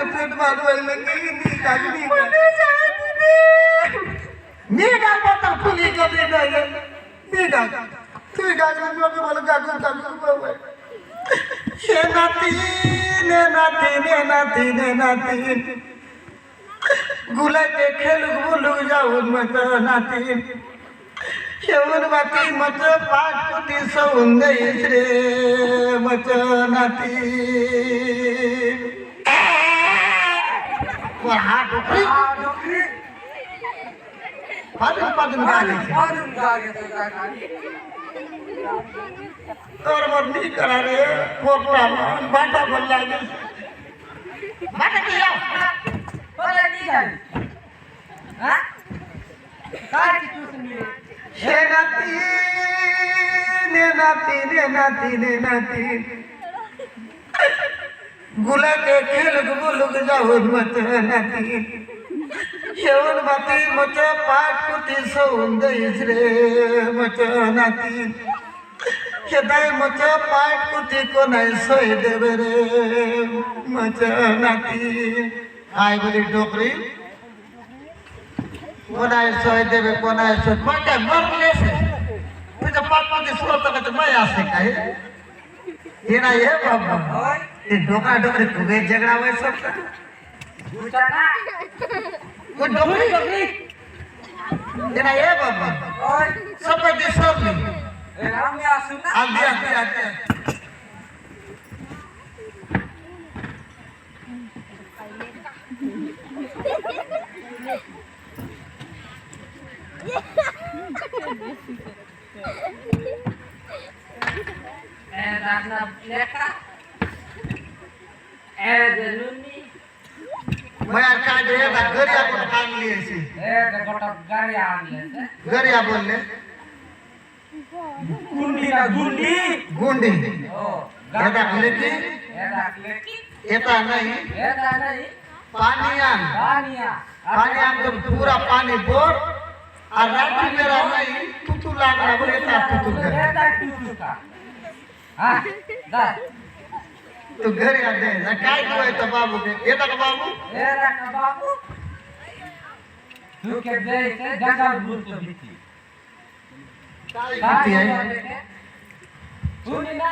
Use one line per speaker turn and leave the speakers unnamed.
पेट मारवायला निघा आता फुली कधी नाही निघा तुम्ही गागला मला गागून गागून हे नाती ने नाती ने नाती ने नाती गुलाचे खेळूक बोलूक जाऊन मत नाती शेवून बाती मत पाठ कुटी सवून देईस रे मत नाती हा डोकरी पादून तर मग करा रे मोठा बाटा बोलला बाटा की हे नाती ने नाती ने नाती ने नाती गुलाचे खेळूक बोलूक जाऊन मत नाती शेवून बाती मच पाठ कुटी सवून देईस रे मच नाती हे दाय मच पाठ कुटी कोणाय सोय देवे रे मच नाती आय बोली डोकरी कोणाय सोय देवे कोणाय सोय मग काय मरले तुझ्या पाठमध्ये स्वतः माय असते काय हे नाही हे बाबा ते डोका डोकरी खूप झगडा व्हायचं डोकरी हे नाही हे बाबा सपटी सोडली आधी आधी आधी घरी आपण आणली अशी घरी बोलले गुंडी गुंडी टाकले की येता नाही पानी आन तो पूरा पानी बोर और रात्री मेरा नहीं तुतु लागला बोले येता तुतु तो घरी आ दे काय तो बाबू के येता का बाबू
तू के दे से जंगल बोलतो भीती
काय भीती आहे
तू ना